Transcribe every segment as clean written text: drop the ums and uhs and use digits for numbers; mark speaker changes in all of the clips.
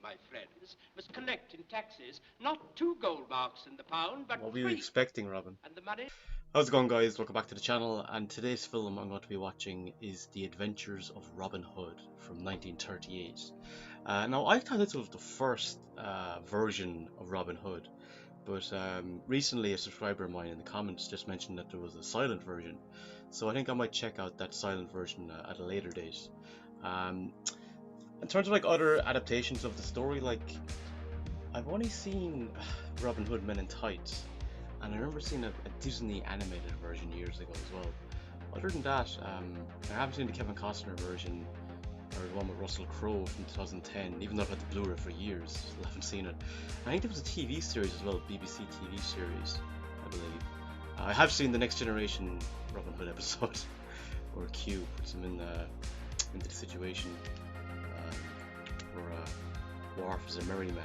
Speaker 1: my friends, must collect in taxes not 2 gold marks in the pound, but
Speaker 2: What were you
Speaker 1: 3.
Speaker 2: expecting, Robin?
Speaker 1: And the money...
Speaker 2: How's it going, guys? Welcome back to the channel, and today's film I'm going to be watching is The Adventures of Robin Hood from 1938. Now, I thought this was the first version of Robin Hood, but recently a subscriber of mine in the comments just mentioned that there was a silent version, so I think I might check out that silent version at a later date. In terms of like other adaptations of the story, like I've only seen Robin Hood Men in Tights, and I remember seeing a Disney animated version years ago as well. Other than that, I haven't seen the Kevin Costner version or the one with Russell Crowe from 2010, even though I've had the Blu-ray for years. Still haven't seen it. I think there was a TV series as well, BBC TV series, I believe. I have seen the Next Generation Robin Hood episode, where Q puts him into the situation where Worf is a merry man.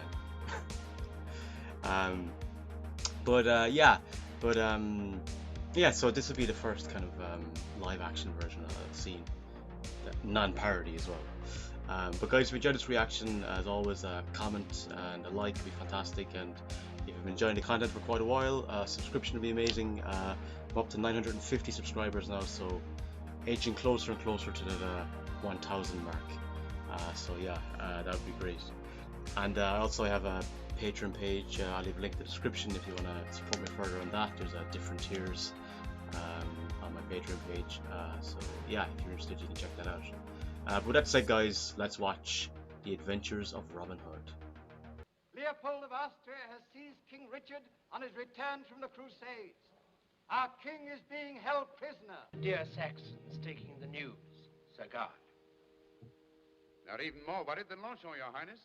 Speaker 2: Yeah, so this would be the first kind of live action version that I've seen, non-parody as well. But guys, if you enjoyed this reaction, as always, a comment and a like would be fantastic, and if you've been enjoying the content for quite a while, subscription would be amazing. I'm up to 950 subscribers now, so edging closer and closer to the 1000 mark. So yeah, that would be great. And also I have a Patreon page. I'll leave a link in the description if you want to support me further on that. There's different tiers on my Patreon page, so yeah, if you're interested you can check that out. But with that said, guys, let's watch The Adventures of Robin Hood.
Speaker 3: Leopold of Austria has seized King Richard on his return from the Crusades. Our king is being held prisoner.
Speaker 1: Dear Saxons taking the news, Sir Guard.
Speaker 4: They're even more worried than Longchamp, Your Highness.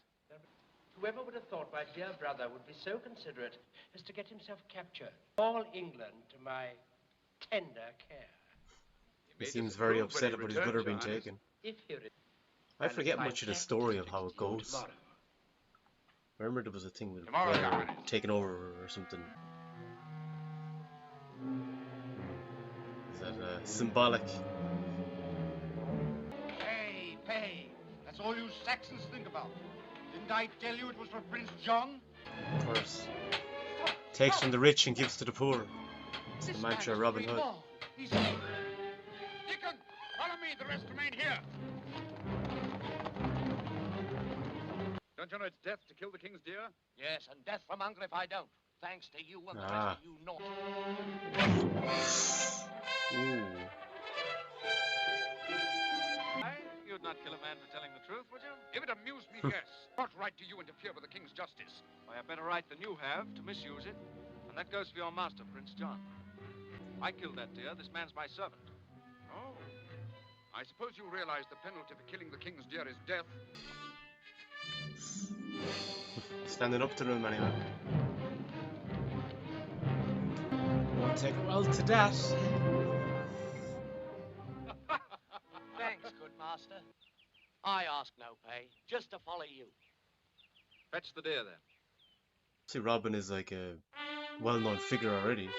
Speaker 1: Whoever would have thought my dear brother would be so considerate as to get himself captured? All England to my tender care.
Speaker 2: He seems very upset about his brother being taken. I forget much of the story of how it goes. I remember there was a thing with taking over or something. Is that symbolic?
Speaker 3: Pay. That's all you Saxons think about. Didn't I tell you it was for Prince John?
Speaker 2: Of course. Takes from the rich and gives to the poor. It's the mantra of Robin Hood.
Speaker 4: Deacon, follow me. The rest remain here. Don't you know it's death to kill the king's deer?
Speaker 3: Yes, and death from hunger if I don't. Thanks to you and the
Speaker 2: Ah.
Speaker 3: rest of you naught.
Speaker 2: Ooh.
Speaker 5: You'd not kill a man for telling the truth, would you?
Speaker 4: If it amused me, yes. What right do you interfere with the king's justice?
Speaker 5: I have better right than you have to misuse it. And that goes for your master, Prince John. I killed that deer. This man's my servant.
Speaker 4: Oh. I suppose you realize the penalty for killing the king's deer is death.
Speaker 2: Standing up to them anyway. Won't take well to that.
Speaker 3: Thanks, good master. I ask no pay, just to follow you.
Speaker 5: Fetch the deer, then.
Speaker 2: See, Robin is like a well-known figure already.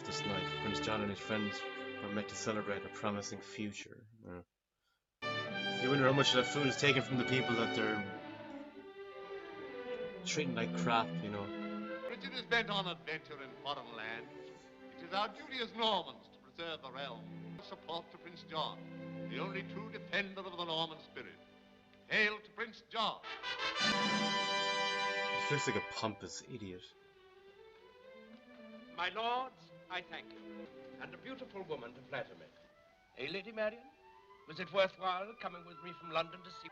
Speaker 2: This night, Prince John and his friends were met to celebrate a promising future. You wonder how much of that food is taken from the people that they're treating like crap, you know.
Speaker 6: Richard is bent on adventure in foreign lands. It is our duty as Normans to preserve the realm. Support to Prince John, the only true defender of the Norman spirit. Hail to Prince John!
Speaker 2: He looks like a pompous idiot.
Speaker 1: My lords, I thank you. And a beautiful woman to flatter me. Hey, Lady Marian, was it worthwhile coming with me from London to see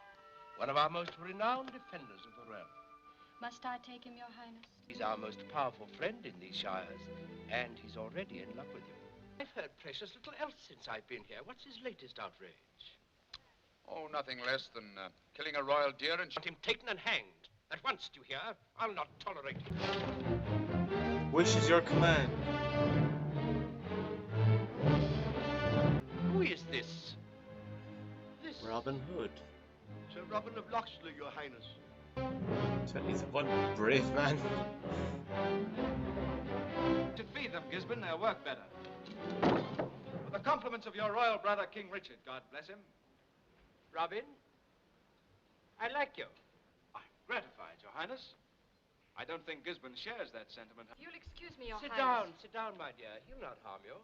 Speaker 1: one of our most renowned defenders of the realm?
Speaker 7: Must I take him, Your Highness?
Speaker 1: He's our most powerful friend in these shires, and he's already in love with you. I've heard precious little else since I've been here. What's his latest outrage?
Speaker 4: Oh, nothing less than killing a royal deer and...
Speaker 1: Want him taken and hanged. At once, do you hear? I'll not tolerate it.
Speaker 2: Which is your command?
Speaker 1: Who is this?
Speaker 2: Robin Hood.
Speaker 6: Sir Robin of Locksley, Your Highness.
Speaker 2: He's one brave man.
Speaker 5: To feed them, Gisborne, they'll work better. With the compliments of your royal brother, King Richard, God bless him.
Speaker 1: Robin, I like you.
Speaker 5: I'm gratified, Your Highness. I don't think Gisborne shares that sentiment.
Speaker 7: You'll excuse me, Your
Speaker 1: Sit
Speaker 7: Highness.
Speaker 1: down, my dear. He'll not harm you.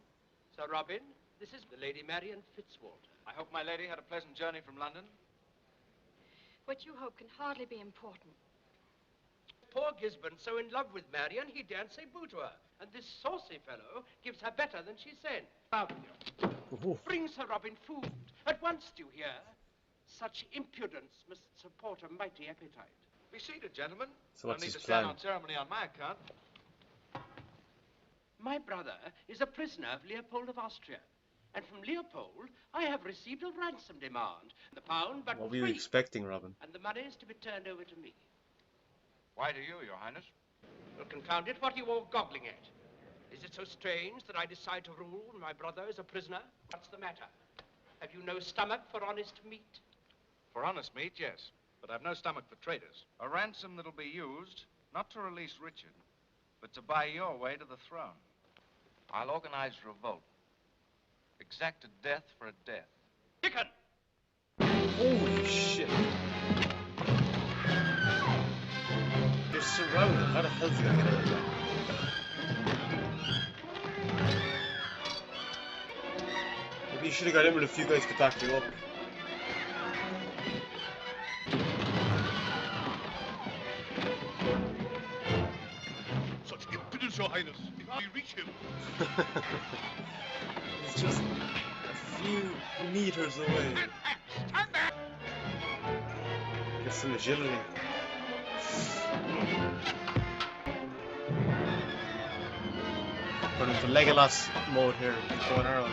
Speaker 1: Sir Robin, this is the Lady Marian Fitzwalter.
Speaker 5: I hope my lady had a pleasant journey from London.
Speaker 7: What you hope can hardly be important.
Speaker 1: Poor Gisborne, so in love with Marian, he daren't say boo to her. And this saucy fellow gives her better than she sent. Bring Sir Robin food. At once, do you hear? Such impudence must support a mighty appetite.
Speaker 5: Be seated, gentlemen.
Speaker 2: So
Speaker 5: No
Speaker 2: what's
Speaker 5: need
Speaker 2: his
Speaker 5: to stand
Speaker 2: plan?
Speaker 5: on ceremony on my account.
Speaker 1: My brother is a prisoner of Leopold of Austria. And from Leopold, I have received a ransom demand. The pound, but
Speaker 2: What were you
Speaker 1: free.
Speaker 2: expecting, Robin?
Speaker 1: And the money is to be turned over to me.
Speaker 5: Why do you, Your Highness?
Speaker 1: Well, confound it, what are you all goggling at? Is it so strange that I decide to rule when my brother is a prisoner? What's the matter? Have you no stomach for honest meat?
Speaker 5: For honest meat, yes. But I've no stomach for traitors. A ransom that'll be used, not to release Richard, but to buy your way to the throne. I'll organize revolt. Exact a death for a death.
Speaker 1: Dickon!
Speaker 2: Holy shit! You're surrounded. How the hell's he gonna get out of there? Maybe you should have got in with a few guys to back you up.
Speaker 6: Such impudence, Your Highness. We reach him.
Speaker 2: He's just a few meters away.
Speaker 4: Stand there!
Speaker 2: Get some agility. Running for Legolas mode here, going around.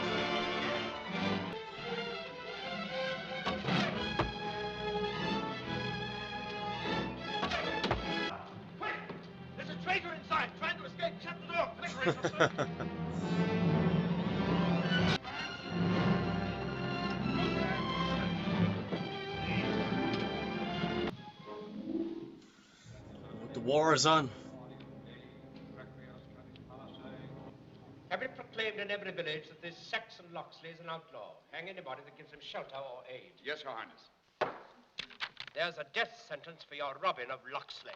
Speaker 1: Quick! There's a traitor inside, trying to escape. Shut the door. Quick,
Speaker 2: The war is on.
Speaker 1: Have it proclaimed in every village that this Saxon Locksley is an outlaw. Hang anybody that gives him shelter or aid.
Speaker 4: Yes, Your Highness.
Speaker 1: There's a death sentence for your Robin of Locksley.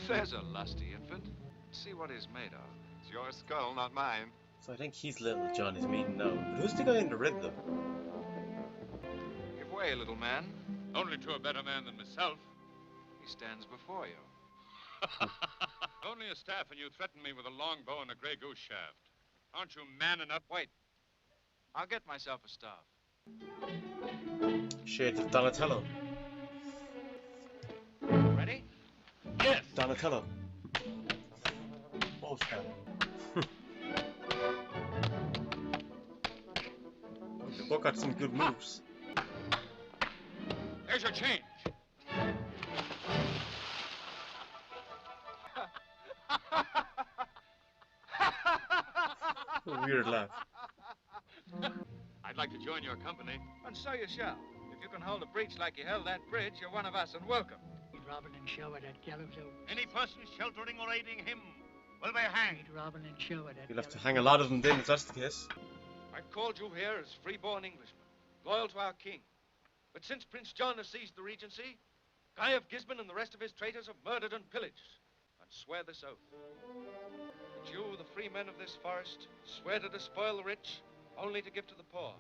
Speaker 5: There's a lusty infant. See what he's made of.
Speaker 4: It's your skull, not mine.
Speaker 2: So I think he's little John is meeting now. But who's the guy in the red though?
Speaker 5: Give way, little man.
Speaker 4: Only to a better man than myself.
Speaker 5: He stands before you.
Speaker 4: Only a staff, and you threaten me with a long bow and a gray goose shaft. Aren't you man enough?
Speaker 5: Wait. I'll get myself a staff.
Speaker 2: Shades of Donatello.
Speaker 5: Ready?
Speaker 4: Yes.
Speaker 2: Donatello. Oh, snap. They both got some good moves.
Speaker 4: There's your change.
Speaker 2: A weird laugh.
Speaker 4: I'd like to join your company.
Speaker 5: And so you shall. If you can hold a breach like you held that bridge, you're one of us and welcome.
Speaker 8: Robin and show at that gallows out.
Speaker 6: Any person sheltering or aiding him will be hanged.
Speaker 8: Robin and show at that.
Speaker 2: You'll have to hang a lot of them then if that's the case.
Speaker 5: I've called you here as free-born Englishmen, loyal to our king. But since Prince John has seized the regency, Guy of Gisborne and the rest of his traitors have murdered and pillaged. And swear this oath. That you, the free men of this forest, swear to despoil the rich, only to give to the poor.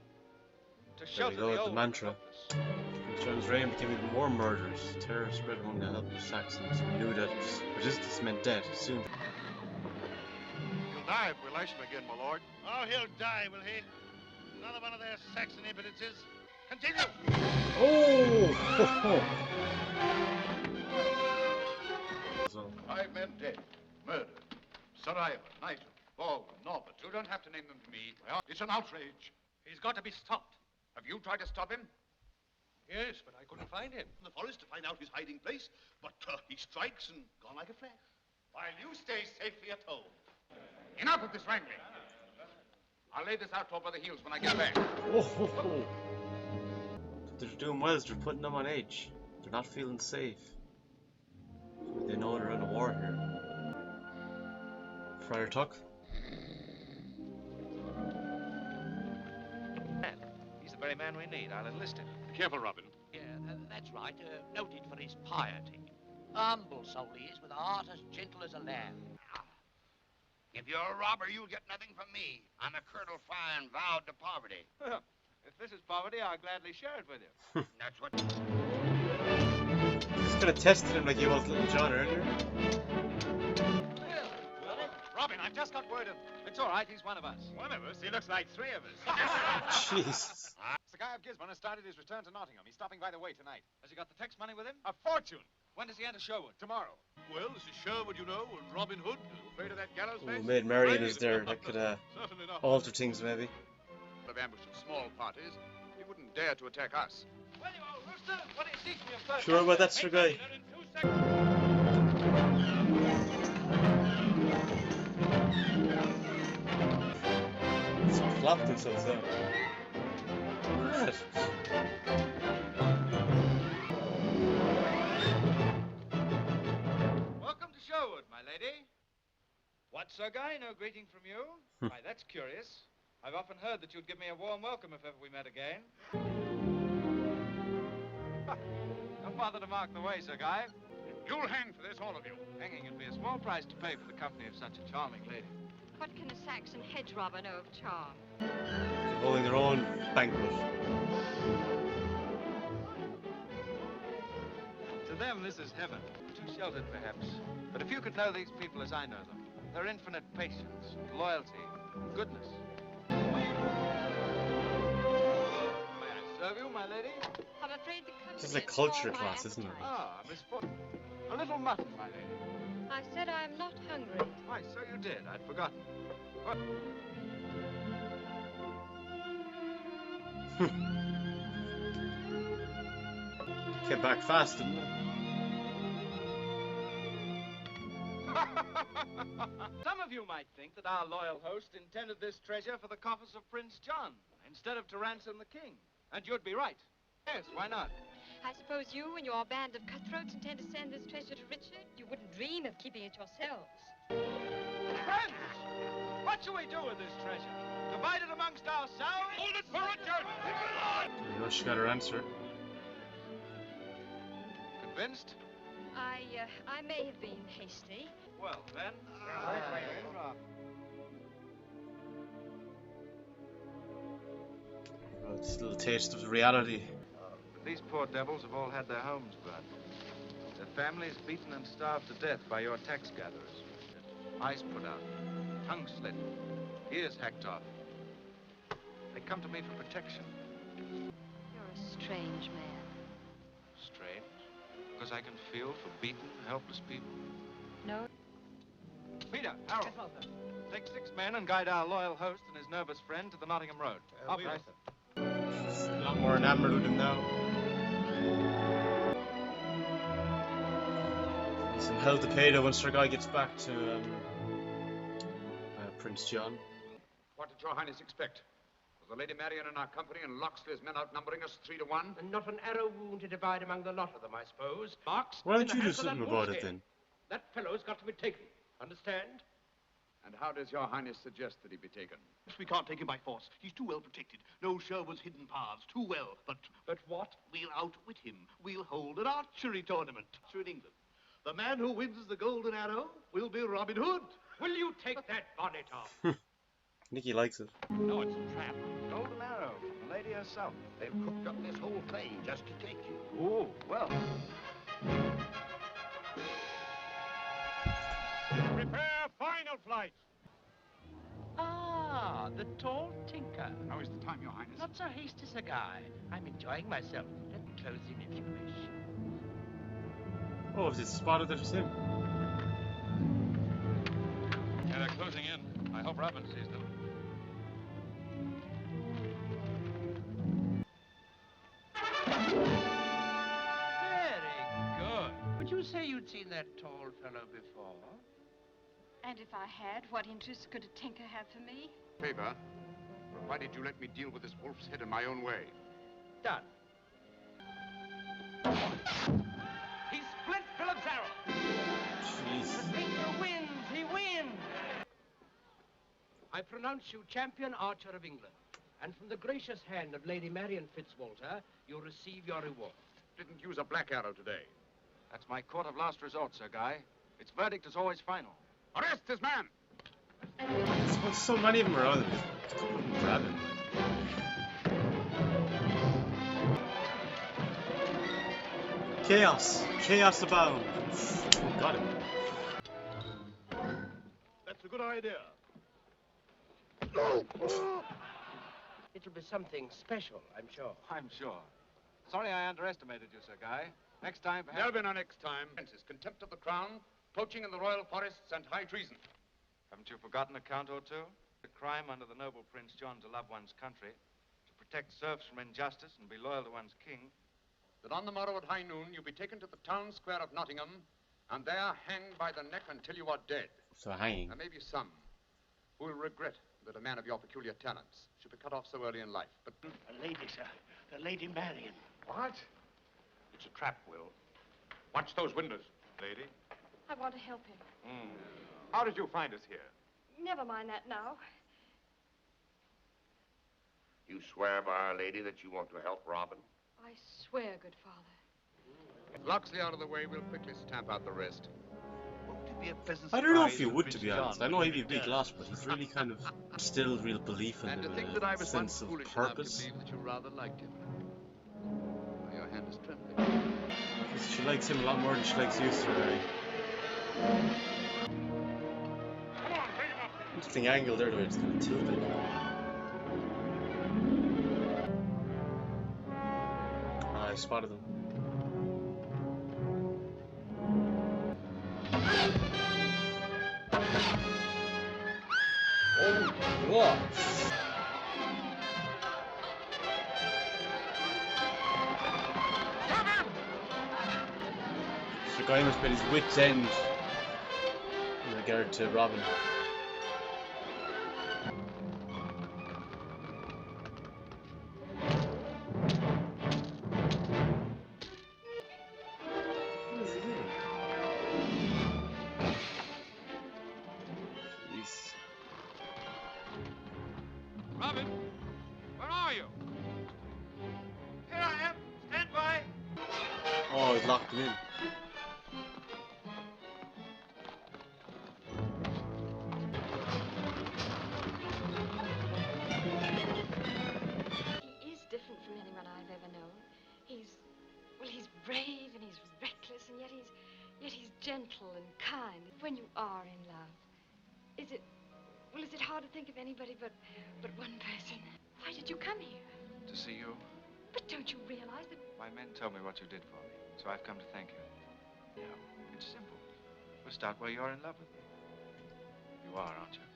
Speaker 5: To
Speaker 2: There we
Speaker 5: shelter
Speaker 2: go,
Speaker 5: the
Speaker 2: the
Speaker 5: old and
Speaker 2: mantra.
Speaker 5: helpless.
Speaker 2: Prince John's reign became even more murderous. Terror spread among the helpless Saxons who knew that resistance meant death soon.
Speaker 6: He'll die if we lash him again, my lord. Oh, he'll die, will he? Another one of their Saxon impotences. Continue!
Speaker 2: Oh! So,
Speaker 4: 5 men dead, murdered. Sir Ivan, Nigel, Baldwin, Norbert. You don't have to name them to me. Well, it's an outrage.
Speaker 6: He's got to be stopped.
Speaker 4: Have you tried to stop him?
Speaker 6: Yes, but I couldn't find him in the forest to find out his hiding place. But he strikes and gone like a flash. While you stay safely at home.
Speaker 4: Enough of this wrangling. I'll lay this outlaw by the heels when I get back.
Speaker 2: oh. They're doing well is they're putting them on edge. They're not feeling safe. They know they're in a war here. Friar Tuck.
Speaker 5: very man we need. I'll enlist him.
Speaker 6: Be careful, Robin.
Speaker 9: Yeah, that's right. Noted for his piety. Humble soul he is, with a heart as gentle as a lamb.
Speaker 10: If you're a robber, you'll get nothing from me. I'm a Colonel Fine, vowed to poverty.
Speaker 5: If this is poverty, I'll gladly share it with you.
Speaker 10: That's what...
Speaker 2: Just kind of tested him like he was Little John earlier.
Speaker 5: Robin, I've just got word of... It's all right, he's one of us.
Speaker 6: One of us? He looks like three of us.
Speaker 2: Jesus.
Speaker 5: Sir Guy of Gisborne has started his return to Nottingham. He's stopping by the way tonight. Has he got the tax money with him?
Speaker 6: A fortune.
Speaker 5: When does he enter Sherwood? Tomorrow.
Speaker 6: Well, this is Sherwood, you know, and Robin Hood. Afraid of that gallows
Speaker 2: Oh,
Speaker 6: face?
Speaker 2: Maid Marian is there. That could
Speaker 6: Certainly not.
Speaker 2: alter things, maybe.
Speaker 4: Of ambushing small parties, he wouldn't dare to attack us.
Speaker 5: Well, you old rooster, what do you see from your first...
Speaker 2: Sure about that, Sir Guy? He's flopped himself out. What?
Speaker 5: Welcome to Sherwood, my lady. What, Sir Guy? No greeting from you? Why, that's curious. I've often heard that you'd give me a warm welcome if ever we met again. Don't bother to mark the way, Sir Guy.
Speaker 4: You'll hang for this, all of you.
Speaker 5: Hanging would be a small price to pay for the company of such a charming lady.
Speaker 7: What can a Saxon hedge robber know of charm?
Speaker 2: They're holding their own banquet.
Speaker 5: To them, this is heaven. Too sheltered, perhaps. But if you could know these people as I know them, their infinite patience, loyalty, goodness. May I serve you, my lady?
Speaker 7: I'm afraid the company
Speaker 2: This is a
Speaker 7: is
Speaker 2: culture
Speaker 7: for my
Speaker 2: class, isn't it?
Speaker 7: appetite.
Speaker 5: Ah, Miss Ford. A little mutton, my lady.
Speaker 7: I said I am not hungry.
Speaker 5: Why, so you did. I'd forgotten. What?
Speaker 2: Came back fast, didn't it?
Speaker 5: Some of you might think that our loyal host intended this treasure for the coffers of Prince John, instead of to ransom the king. And you'd be right. Yes, why not?
Speaker 7: I suppose you and your band of cutthroats intend to send this treasure to Richard? You wouldn't dream of keeping it yourselves.
Speaker 5: Friends! What shall we do with this treasure? Divide it amongst ourselves? Hold it for Richard!
Speaker 2: You know, she got her answer.
Speaker 5: Convinced?
Speaker 7: I may have been hasty.
Speaker 5: Well, then.
Speaker 2: Well, just a little taste of reality.
Speaker 5: But these poor devils have all had their homes burned. Their families beaten and starved to death by your tax gatherers. Eyes put out, tongues slit, ears hacked off. They come to me for protection.
Speaker 7: You're a strange man.
Speaker 5: Strange, because I can feel for beaten, helpless people.
Speaker 7: No?
Speaker 5: Peter, Errol, take 6 men and guide our loyal host and his nervous friend to the Nottingham Road. Up, right.
Speaker 2: She's a lot more enamored with him now. Some hell to pay though when Sir Guy gets back to Prince John.
Speaker 4: What did your highness expect? Was the Lady Marian in our company and Locksley's men outnumbering us 3 to 1?
Speaker 1: And not an arrow wound to divide among the lot of them, I suppose. Marks.
Speaker 2: Why don't
Speaker 1: in the
Speaker 2: you do
Speaker 1: hands of that
Speaker 2: something about
Speaker 1: wolf's
Speaker 2: it
Speaker 1: head.
Speaker 2: then?
Speaker 1: That fellow's got to be taken. Understand?
Speaker 4: And how does your highness suggest that he be taken?
Speaker 11: We can't take him by force. He's too well protected. Know Sherwood's hidden paths too well. But
Speaker 1: what?
Speaker 11: We'll outwit him. We'll hold an archery tournament in England. The man who wins the golden arrow will be Robin Hood.
Speaker 1: Will you take that bonnet off?
Speaker 2: Nicky likes it.
Speaker 11: No, it's a trap.
Speaker 5: Golden arrow from the lady herself.
Speaker 10: They've cooked up this whole thing just to take you.
Speaker 5: Oh, well.
Speaker 6: Prepare final flight.
Speaker 9: Ah, the tall tinker.
Speaker 4: How is the time, your highness?
Speaker 9: Not so hasty, Sir Guy. I'm enjoying myself. Let me close in if you wish.
Speaker 2: Oh, is it spotted that it's him?
Speaker 5: Yeah, they're closing in. I hope Robin sees them.
Speaker 9: Very good. Would you say you'd seen that tall fellow before?
Speaker 7: And if I had, what interest could a tinker have for me?
Speaker 4: Favor. Why did you let me deal with this wolf's head in my own way?
Speaker 5: Done.
Speaker 1: He split Philip's arrow.
Speaker 2: Jeez.
Speaker 1: The tinker wins. He wins. I pronounce you champion archer of England. And from the gracious hand of Lady Marian Fitzwalter, you'll receive your reward.
Speaker 4: Didn't use a black arrow today.
Speaker 5: That's my court of last resort, Sir Guy. Its verdict is always final.
Speaker 4: Arrest this man!
Speaker 2: There's so many of them around him. Just couple of them grab him. Chaos! Chaos abound! Oh, got him.
Speaker 11: That's a good idea.
Speaker 1: It'll be something special, I'm sure.
Speaker 5: I'm sure. Sorry I underestimated you, Sir Guy. Next time, perhaps...
Speaker 4: There'll be no next time. Contempt of the crown, poaching in the royal forests, and high treason.
Speaker 5: Haven't you forgotten a count or two? The crime under the noble Prince John to love one's country, to protect serfs from injustice and be loyal to one's king.
Speaker 4: That on the morrow at high noon, you be taken to the town square of Nottingham, and there hanged by the neck until you are dead.
Speaker 2: So hanging.
Speaker 4: There may be some who will regret that a man of your peculiar talents should be cut off so early in life, but...
Speaker 11: A lady, sir. The Lady Marian.
Speaker 4: What? It's a trap, Will. Watch those windows.
Speaker 5: Lady?
Speaker 7: I want to help him.
Speaker 4: How did you find us here?
Speaker 7: Never mind that now.
Speaker 10: You swear by Our Lady that you want to help Robin?
Speaker 7: I swear, good father.
Speaker 4: If Locksley out of the way, we'll quickly stamp out the rest.
Speaker 2: I don't know if he would, to be honest. I know he'd be a big loss, but he's really kind of still real belief in
Speaker 4: And to
Speaker 2: him,
Speaker 4: think that I
Speaker 2: a
Speaker 4: was
Speaker 2: sense
Speaker 4: once
Speaker 2: of
Speaker 4: foolish enough to
Speaker 2: purpose.
Speaker 4: believe that you rather liked him. Your hand is trembling.
Speaker 2: She likes him a lot more than she likes you, Sir Harry. Interesting angle there, the way it's kind of tilted. I spotted them. Whoa! Sir Guy must be at his wit's end in regard to Robin. What is he doing? Jeez.
Speaker 5: Robin, where are you? Here I am. Stand by.
Speaker 2: Oh, he's locked him in.
Speaker 7: He is different from anyone I've ever known. He's brave and he's reckless, and yet he's gentle and kind. When you are in love, is it hard to think of anybody but one person? Why did you come here?
Speaker 5: To see you.
Speaker 7: But don't you realize that...
Speaker 5: My men told me what you did for me, so I've come to thank you. Yeah, it's simple. We'll start where you're in love with me. You are, aren't you?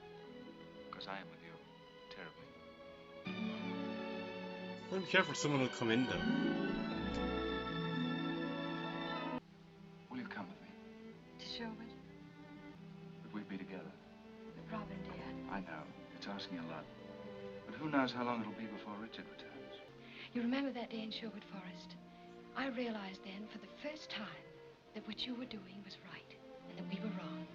Speaker 5: Because I am with you. Terribly.
Speaker 2: Be careful, someone will come in though.
Speaker 5: Will you come with me?
Speaker 7: To Sherwood?
Speaker 5: That we be together.
Speaker 7: But Robin, dear.
Speaker 5: I know. It's asking a lot. But who knows how long it'll be before Richard returns.
Speaker 7: You remember that day in Sherwood Forest? I realized then, for the first time, that what you were doing was right, and that we were wrong.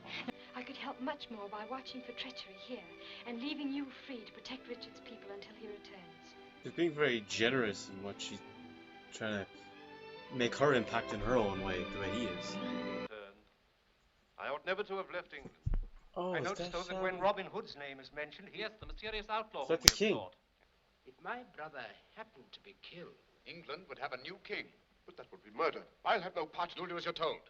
Speaker 7: I could help much more by watching for treachery here, and leaving you free to protect Richard's people until he returns.
Speaker 2: He's being very generous in what she's trying to make her impact in her own way, the way he is.
Speaker 5: I ought never to have left England.
Speaker 2: Oh,
Speaker 1: I
Speaker 2: is
Speaker 1: noticed, though, that when Robin Hood's name is mentioned, yes, the mysterious outlaw.
Speaker 2: Is that the king?
Speaker 1: If my brother happened to be killed...
Speaker 4: England would have a new king. But that would be murder. I'll have no part. You'll do as you're told.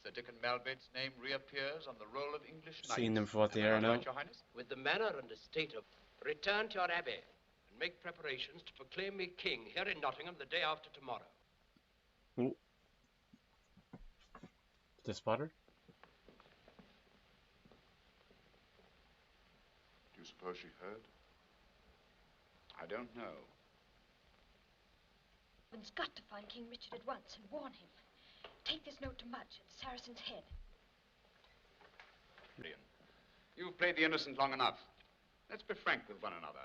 Speaker 4: Sir Dickon Malbate's name reappears on the roll of English knights.
Speaker 2: Seeing them for what they are now.
Speaker 4: Right, Your Highness?
Speaker 1: With the manner and estate of... Return to your abbey and make preparations to proclaim me king here in Nottingham the day after tomorrow.
Speaker 2: Ooh. The spotter?
Speaker 4: Do you suppose she heard? I don't know.
Speaker 7: Robin's got to find King Richard at once and warn him. Take this note to Mudge at Saracen's Head.
Speaker 4: You've played the innocent long enough. Let's be frank with one another.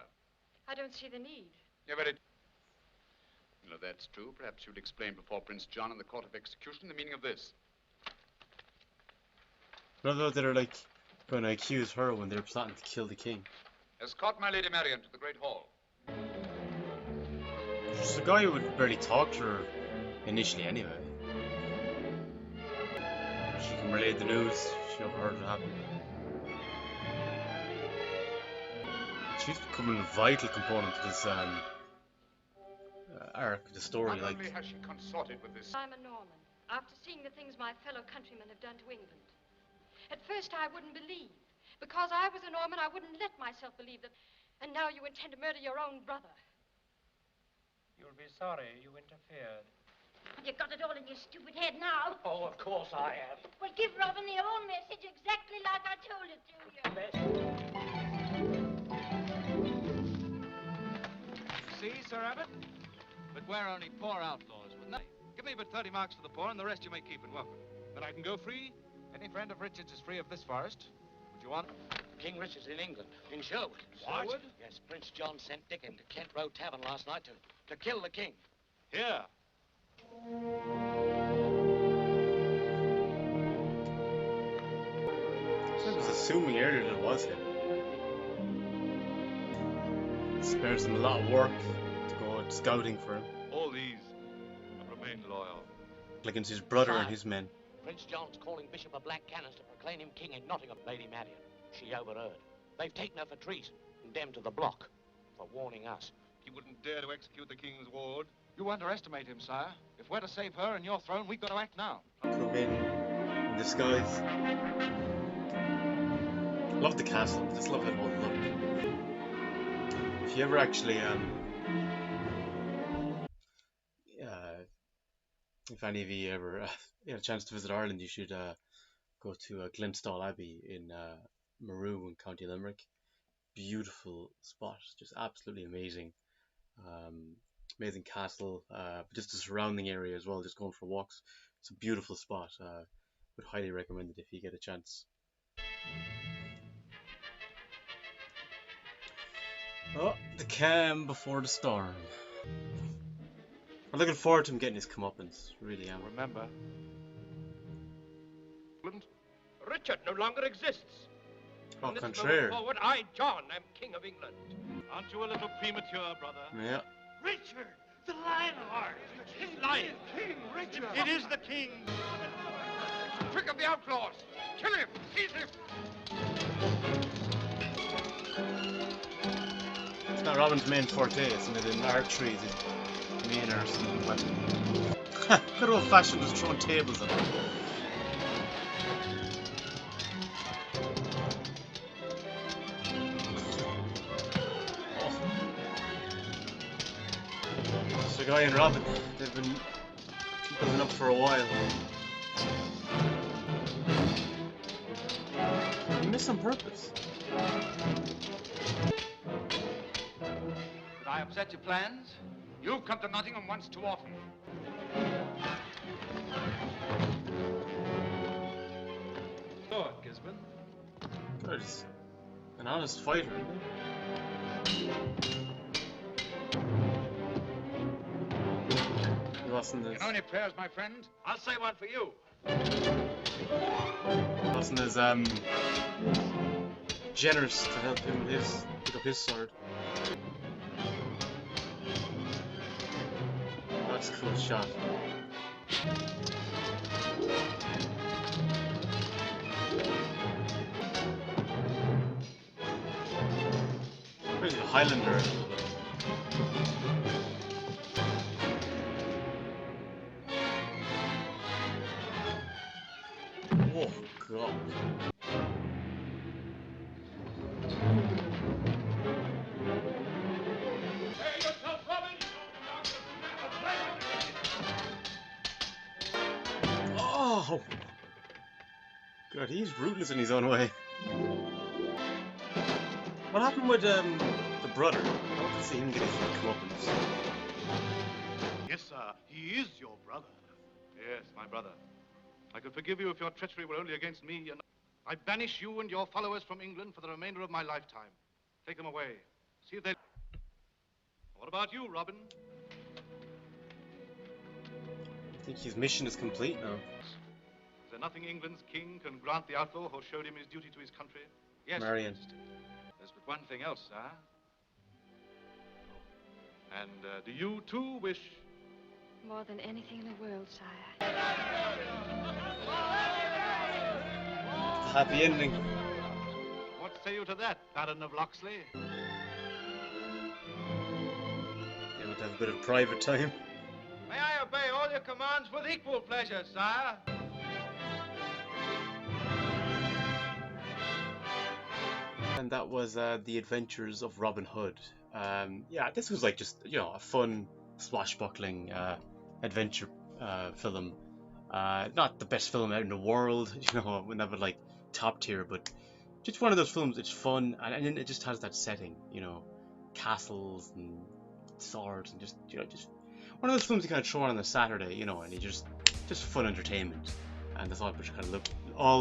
Speaker 7: I don't see the need.
Speaker 4: Yeah, but you know, that's true. Perhaps you'd explain before Prince John in the court of execution the meaning of this.
Speaker 2: Although they're like going to accuse her when they're plotting to kill the king.
Speaker 4: Escort my Lady Marian to the Great Hall.
Speaker 2: She's a guy who would barely talk to her initially anyway. She can relay the news. She overheard what happened. She's becoming a vital component to this arc, the story.
Speaker 4: Not only has she consorted with this...
Speaker 7: I'm a Norman, after seeing the things my fellow countrymen have done to England. At first I wouldn't believe. Because I was a Norman, I wouldn't let myself believe that. And now you intend to murder your own brother.
Speaker 1: You'll be sorry you interfered.
Speaker 12: You've got it all in your stupid head now.
Speaker 9: Oh, of course I have.
Speaker 12: Well, give Robin the old message exactly like I told it to you.
Speaker 5: See, Sir Abbot? But we're only poor outlaws with nothing. Give me but 30 marks for the poor, and the rest you may keep and welcome. Then I can go free. Any friend of Richard's is free of this forest. Would you want?
Speaker 9: King Richard's in England, in Sherwood.
Speaker 5: Sherwood?
Speaker 9: Yes, Prince John sent Dick into Kent Row Tavern last night to kill the king.
Speaker 5: Here.
Speaker 2: I was assuming earlier that it was him. It spares him a lot of work to go out scouting for him.
Speaker 6: All these have remained loyal.
Speaker 2: Like it's his brother and his men.
Speaker 9: Prince John's calling Bishop of Black Cannons to proclaim him king in Nottingham, Lady Marion. She overheard. They've taken her for treason, condemned to the block for warning us.
Speaker 6: He wouldn't dare to execute the king's ward.
Speaker 5: You underestimate him, sire. If we're to save her and your throne, we've got to act now.
Speaker 2: Come in disguise. Love the castle. Just love that whole look. If you ever actually if any of you ever get a chance to visit Ireland, you should go to Glynstall Abbey in Maroon, County Limerick. Beautiful spot, just absolutely amazing. Amazing castle, but just the surrounding area as well, just going for walks. It's a beautiful spot. Would highly recommend it if you get a chance. Oh, the calm before the storm. I'm looking forward to him getting his comeuppance, really am.
Speaker 5: Remember,
Speaker 1: Richard no longer exists.
Speaker 2: Au
Speaker 1: From this
Speaker 2: contraire.
Speaker 1: moment forward, I, John, am King of England.
Speaker 6: Aren't you a little premature, brother?
Speaker 2: Yeah.
Speaker 3: Richard, the Lionheart.
Speaker 1: King Lion.
Speaker 3: King Richard.
Speaker 6: It is the king.
Speaker 1: Trick of the outlaws. Kill him. Seize him.
Speaker 2: It's not Robin's main forte, isn't it? In archery, is his main arsenal weapon. Good old fashioned, just throwing tables at him. It's the guy and Robin. They've been building up for a while. You missed on purpose.
Speaker 3: Did I upset your plans? You've come to Nottingham once too often.
Speaker 5: Lord Gisborne.
Speaker 2: Good. He's an honest fighter, isn't he? He wasn't
Speaker 3: You
Speaker 2: as,
Speaker 3: know any prayers, my friend? I'll say one for you.
Speaker 2: wasn't as generous to help him with his pick up his sword. That's a cool shot. Where's the Highlander? Oh god. Oh! God, he's ruthless in his own way. What happened with the brother? I want to see him get his comeuppance.
Speaker 11: Yes, sir, he is your brother.
Speaker 6: Yes, my brother. I could forgive you if your treachery were only against me, and I banish you and your followers from England for the remainder of my lifetime. Take them away. See if they... What about you, Robin?
Speaker 2: I think his mission is complete now.
Speaker 6: Is there nothing England's king can grant the outlaw who showed him his duty to his country?
Speaker 5: Yes,
Speaker 2: Marion.
Speaker 5: Your Majesty. There's but one thing else, sir.
Speaker 11: And do you too wish...
Speaker 7: More than anything in the world, sire.
Speaker 2: Happy ending.
Speaker 11: What say you to that, Baron of Locksley?
Speaker 2: Able to have a bit of private time.
Speaker 5: May I obey all your commands with equal pleasure, sire?
Speaker 2: And that was The Adventures of Robin Hood. Yeah, this was like just, you know, a fun, swashbuckling adventure film. Not the best film out in the world, you know, never like top tier, but just one of those films. It's fun, and it just has that setting, you know, castles and swords, and just, you know, just one of those films you kind of throw on a Saturday, you know, and you just fun entertainment, and that's all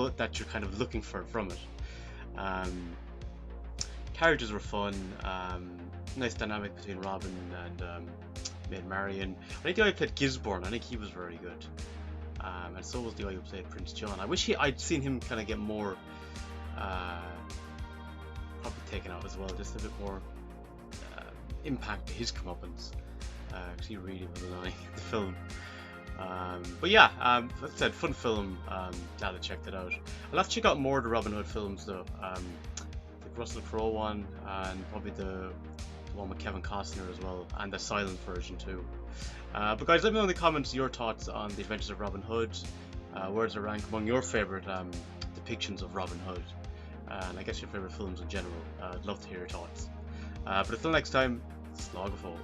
Speaker 2: that you're kind of looking for from it. Characters were fun, nice dynamic between Robin and Maid Marian. I think the guy who played Gisborne, I think he was very good, and so was the guy who played Prince John. I wish I'd seen him kind of get more, probably taken out as well, just a bit more impact to his comeuppance, because he really was annoying in the film. But yeah, as I said, fun film. Glad I checked it out. I'll have to check out more of the Robin Hood films though. The Russell Crowe one, and probably the one with Kevin Costner as well, and the silent version too. But guys, let me know in the comments your thoughts on The Adventures of Robin Hood. Where does it rank among your favourite depictions of Robin Hood? And I guess your favourite films in general. I'd love to hear your thoughts. But until next time, slog of all.